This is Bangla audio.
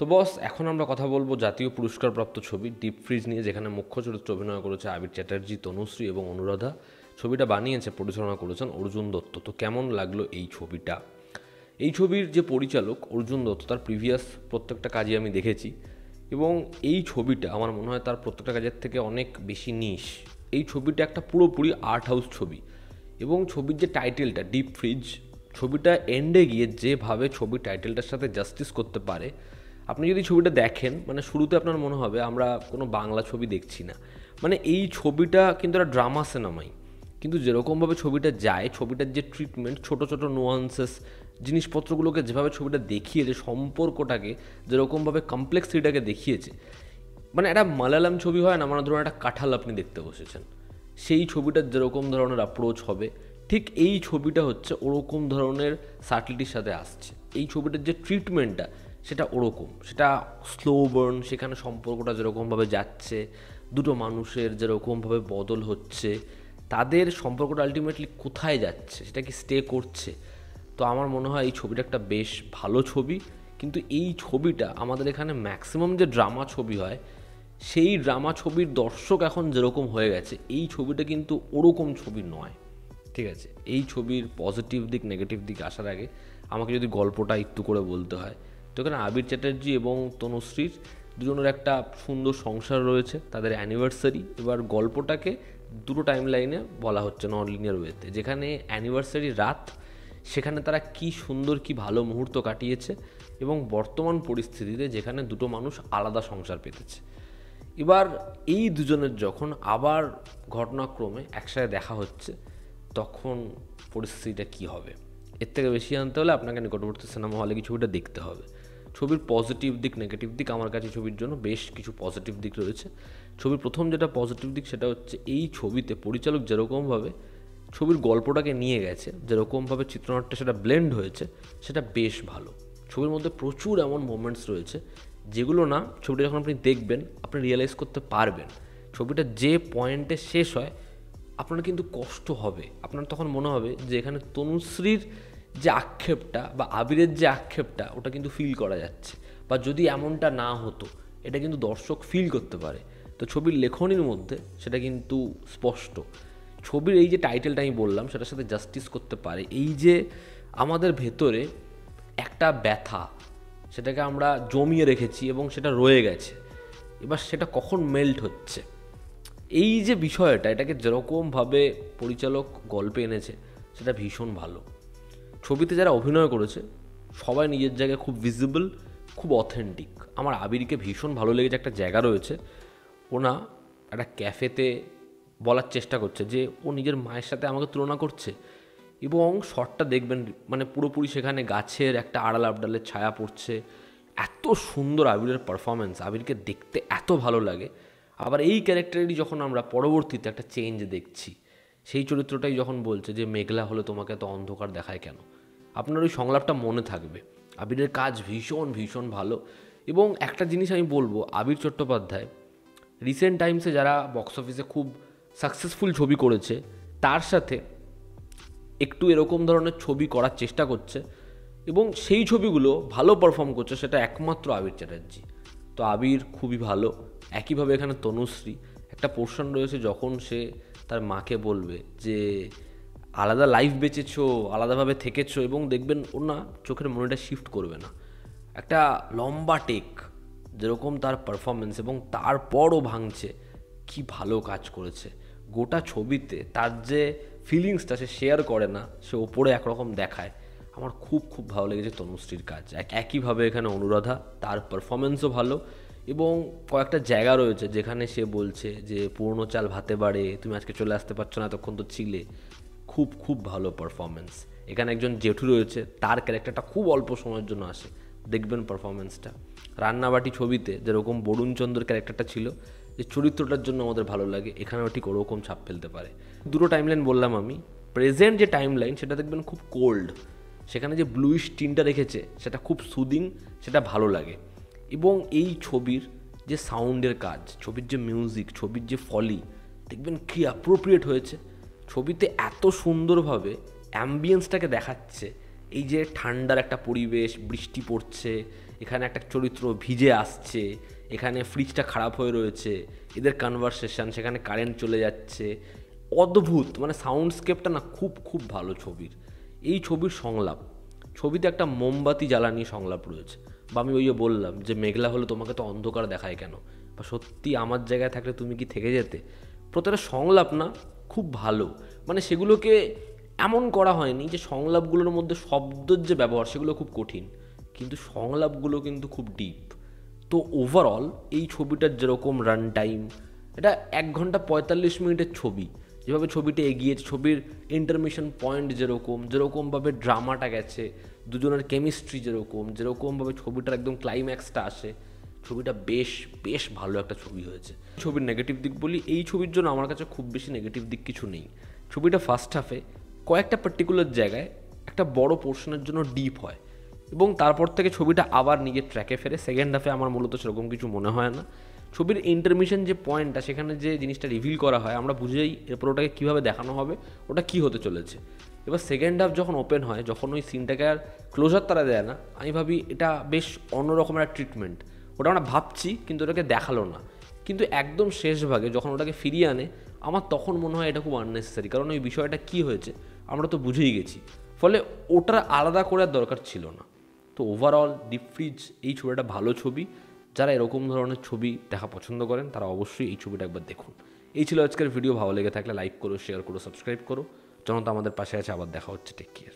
তো বস, এখন আমরা কথা বলবো জাতীয় পুরস্কারপ্রাপ্ত ছবি ডিপ ফ্রিজ নিয়ে, যেখানে মুখ্য চরিত্রে অভিনয় করেছে আবির চ্যাটার্জি, তনুশ্রী এবং অনুরাধা। ছবিটা বানিয়েছে, পরিচালনা করেছেন অর্জুন দত্ত। তো কেমন লাগলো এই ছবিটা? এই ছবির যে পরিচালক অর্জুন দত্ত, তার প্রিভিয়াস প্রত্যেকটা কাজই আমি দেখেছি, এবং এই ছবিটা আমার মনে হয় তার প্রত্যেকটা কাজের থেকে অনেক বেশি নিশ। এই ছবিটা একটা পুরোপুরি আর্ট হাউস ছবি, এবং ছবির যে টাইটেলটা ডিপ ফ্রিজ, ছবিটা এন্ডে গিয়ে যেভাবে ছবি টাইটেলটার সাথে জাস্টিস করতে পারে। আপনি যদি ছবিটা দেখেন, মানে শুরুতে আপনার মনে হবে আমরা কোনো বাংলা ছবি দেখছি না, মানে এই ছবিটা কিন্তু একটা ড্রামা সিনেমাই। কিন্তু যেরকমভাবে ছবিটা যায়, ছবিটার যে ট্রিটমেন্ট, ছোট ছোট নোয়ান্সেস, জিনিসপত্রগুলোকে যেভাবে ছবিটা দেখিয়েছে, সম্পর্কটাকে যেরকমভাবে কমপ্লেক্সিটিটাকে দেখিয়েছে, মানে একটা মালায়ালাম ছবি হয় না, মানে ধরুন একটা কাঁঠাল আপনি দেখতে বসেছেন, সেই ছবিটার যেরকম ধরনের অ্যাপ্রোচ হবে, ঠিক এই ছবিটা হচ্ছে ওরকম ধরনের সাটলিটির সাথে আসছে। এই ছবিটার যে ট্রিটমেন্টটা সেটা ওরকম, সেটা স্লো বার্ন, সেখানে সম্পর্কটা যেরকমভাবে যাচ্ছে, দুটো মানুষের যেরকমভাবে বদল হচ্ছে, তাদের সম্পর্কটা আলটিমেটলি কোথায় যাচ্ছে, সেটা কি স্টে করছে। তো আমার মনে হয় এই ছবিটা একটা বেশ ভালো ছবি। কিন্তু এই ছবিটা আমাদের এখানে ম্যাক্সিমাম যে ড্রামা ছবি হয়, সেই ড্রামা ছবির দর্শক এখন যেরকম হয়ে গেছে, এই ছবিটা কিন্তু ওরকম ছবি নয়। ঠিক আছে, এই ছবির পজিটিভ দিক নেগেটিভ দিক আসার আগে আমাকে যদি গল্পটা একটু করে বলতে হয়, তো এখানে আবির চ্যাটার্জি এবং তনুশ্রীর দুজনের একটা সুন্দর সংসার রয়েছে, তাদের অ্যানিভার্সারি। এবার গল্পটাকে দুটো টাইম লাইনে বলা হচ্ছে, নন লিনিয়ার ওয়েতে। যেখানে অ্যানিভার্সারি রাত, সেখানে তারা কি সুন্দর কি ভালো মুহূর্ত কাটিয়েছে, এবং বর্তমান পরিস্থিতিতে যেখানে দুটো মানুষ আলাদা সংসার পেতেছে। এবার এই দুজনের যখন আবার ঘটনাক্রমে একসাথে দেখা হচ্ছে, তখন পরিস্থিতিটা কী হবে। এর থেকে বেশি আনতে হলে আপনাকে নিকটবর্তী সিনেমা হলে কি ছবিটা দেখতে হবে। ছবির পজিটিভ দিক নেগেটিভ দিক, আমার কাছে ছবির জন্য বেশ কিছু পজিটিভ দিক রয়েছে। ছবির প্রথম যেটা পজিটিভ দিক, সেটা হচ্ছে এই ছবিতে পরিচালক যেরকমভাবে ছবির গল্পটাকে নিয়ে গেছে, যেরকমভাবে চিত্রনাট্যে সেটা ব্লেন্ড হয়েছে, সেটা বেশ ভালো। ছবির মধ্যে প্রচুর এমন মোমেন্টস রয়েছে যেগুলো না, ছবিটা যখন আপনি দেখবেন আপনি রিয়েলাইজ করতে পারবেন ছবিটা যে পয়েন্টে শেষ হয় আপনার কিন্তু কষ্ট হবে। আপনার তখন মনে হবে যে এখানে তনুশ্রীর যে আক্ষেপটা বা আবিরের যে আক্ষেপটা, ওটা কিন্তু ফিল করা যাচ্ছে, বা যদি এমনটা না হতো এটা কিন্তু দর্শক ফিল করতে পারে। তো ছবির লেখনীর মধ্যে সেটা কিন্তু স্পষ্ট। ছবির এই যে টাইটেলটা আমি বললাম, সেটার সাথে জাস্টিস করতে পারে। এই যে আমাদের ভেতরে একটা ব্যথা, সেটাকে আমরা জমিয়ে রেখেছি এবং সেটা রয়ে গেছে, এবার সেটা কখন মেল্ট হচ্ছে, এই যে বিষয়টা, এটাকে যেরকমভাবে পরিচালক গল্পে এনেছে সেটা ভীষণ ভালো। ছবিতে যারা অভিনয় করেছে সবাই নিজের জায়গায় খুব ভিজিবল, খুব অথেন্টিক। আমার আবিরকে ভীষণ ভালো লেগেছে, একটা জায়গা রয়েছে, ও না একটা ক্যাফেতে বলার চেষ্টা করছে যে ও নিজের মায়ের সাথে আমাকে তুলনা করছে, এবং শটটা দেখবেন মানে পুরোপুরি সেখানে গাছের একটা আড়াল আবডালের ছায়া পড়ছে। এত সুন্দর আবিরের পারফরমেন্স, আবিরকে দেখতে এত ভালো লাগে। আবার এই ক্যারেক্টারেরই যখন আমরা পরবর্তীতে একটা চেঞ্জ দেখছি, সেই চরিত্রটাই যখন বলছে যে মেঘলা হলে তোমাকে এত অন্ধকার দেখায় কেন, আপনার ওই সংলাপটা মনে থাকবে। আবিরের কাজ ভীষণ ভীষণ ভালো। এবং একটা জিনিস আমি বলবো, আবির চট্টোপাধ্যায় রিসেন্ট টাইমসে যারা বক্স অফিসে খুব সাকসেসফুল ছবি করেছে, তার সাথে একটু এরকম ধরনের ছবি করার চেষ্টা করছে, এবং সেই ছবিগুলো ভালো পারফর্ম করছে, সেটা একমাত্র আবির চ্যাটার্জি। তো আবির খুবই ভালো। একইভাবে এখানে তনুশ্রী, একটা পোর্শন রয়েছে যখন সে তার মাকে বলবে যে আলাদা লাইফ বেঁচেছো, আলাদাভাবে থেকেছো, এবং দেখবেন ওর না চোখের মনিটা শিফট করবে না, একটা লম্বা টেক, যেরকম তার পারফরমেন্স, এবং তারপরও ভাঙছে। কি ভালো কাজ করেছে গোটা ছবিতে। তার যে ফিলিংসটা সে শেয়ার করে না, সে ওপরে একরকম দেখায়। আমার খুব খুব ভালো লেগেছে তনুশ্রীর কাজ। একইভাবে এখানে অনুরাধা, তার পারফরমেন্সও ভালো, এবং কয়েকটা জায়গা রয়েছে যেখানে সে বলছে যে পুরনো চাল ভাতে বাড়ে, তুমি আজকে চলে আসতে পারছো না, এতক্ষণ তো ছিলে। খুব খুব ভালো পারফরমেন্স। এখানে একজন জেঠু রয়েছে, তার ক্যারেক্টারটা খুব অল্প সময়ের জন্য আসে, দেখবেন পারফরমেন্সটা। রান্নাবাটি ছবিতে যেরকম বরুণচন্দ্রের ক্যারেক্টারটা ছিল, যে চরিত্রটার জন্য আমাদের ভালো লাগে, এখানেও ঠিক ওরকম ছাপ ফেলতে পারে। দুটো টাইমলাইন বললাম আমি। প্রেজেন্ট যে টাইমলাইন সেটা দেখবেন খুব কোল্ড, সেখানে যে ব্লুইশ টিনটা রেখেছে সেটা খুব সুদিং, সেটা ভালো লাগে। এবং এই ছবির যে সাউন্ডের কাজ, ছবির যে মিউজিক, ছবির যে ফলি, দেখবেন কি অ্যাপ্রোপ্রিয়েট হয়েছে। ছবিতে এত সুন্দরভাবে অ্যাম্বিয়েন্সটাকে দেখাচ্ছে, এই যে ঠান্ডার একটা পরিবেশ, বৃষ্টি পড়ছে, এখানে একটা চরিত্র ভিজে আসছে, এখানে ফ্রিজটা খারাপ হয়ে রয়েছে, এদের কনভারসেশন, সেখানে কারেন্ট চলে যাচ্ছে, অদ্ভুত মানে সাউন্ডস্কেপটা না খুব খুব ভালো ছবির। এই ছবির সংলাপ, ছবিতে একটা মোমবাতি জ্বালানি সংলাপ রয়েছে, বা আমি ওই যে বললাম যে মেঘলা হলে তোমাকে তো অন্ধকার দেখায় কেন, বা সত্যি আমার জায়গায় থাকলে তুমি কি থেকে যেতে। প্রত্যেকটা সংলাপ না খুব ভালো, মানে সেগুলোকে এমন করা হয়নি যে সংলাপগুলোর মধ্যে শব্দের যে ব্যবহার সেগুলো খুব কঠিন, কিন্তু সংলাপগুলো কিন্তু খুব ডিপ। তো ওভারঅল এই ছবিটার যেরকম রান টাইম, এটা 1 ঘন্টা 45 মিনিটের ছবি, যেভাবে ছবিটা এগিয়েছে, ছবির ইন্টারমিশন পয়েন্ট যেরকমভাবে ড্রামাটা গেছে, দুজনের কেমিস্ট্রি যেরকমভাবে ছবিটার একদম ক্লাইম্যাক্সটা আসে, ছবিটা বেশ বেশ ভালো একটা ছবি হয়েছে। ছবির নেগেটিভ দিক বলি, এই ছবির জন্য আমার কাছে খুব বেশি নেগেটিভ দিক কিছু নেই। ছবিটা ফার্স্ট হাফে কয়েকটা পার্টিকুলার জায়গায় একটা বড় পোর্শনের জন্য ডিপ হয়, এবং তারপর থেকে ছবিটা আবার নিজের ট্র্যাকে ফেরে। সেকেন্ড হাফে আমার মূলত সেরকম কিছু মনে হয় না। ছবির ইন্টারমিশন যে পয়েন্টটা, সেখানে যে জিনিসটা রিভিল করা হয়, আমরা বুঝেই এরপর ওটাকে কীভাবে দেখানো হবে, ওটা কী হতে চলেছে। এবার সেকেন্ড হাফ যখন ওপেন হয়, যখন ওই সিনটাকে আর ক্লোজার তারা দেয় না, আমি ভাবি এটা বেশ অন্যরকমের একটা ট্রিটমেন্ট। ওটা আমরা ভাবছি কিন্তু ওটাকে দেখালো না, কিন্তু একদম শেষ ভাগে যখন ওটাকে ফিরিয়ে আনে, আমার তখন মনে হয় এটা খুব আননেসেসারি, কারণ ওই বিষয়টা কী হয়েছে আমরা তো বুঝেই গেছি, ফলে ওটার আলাদা করে আর দরকার ছিল না। তো ওভারঅল ডিপ ফ্রিজ এই ছবিটা ভালো ছবি। যারা এরকম ধরনের ছবি দেখা পছন্দ করেন তারা অবশ্যই এই ছবিটা একবার দেখুন। এই ছিল আজকের ভিডিও। ভালো লেগে থাকলে লাইক করো, শেয়ার করো, সাবস্ক্রাইব করো। জনতা আমাদের পাশে আছে। আবার দেখা হচ্ছে। Take care.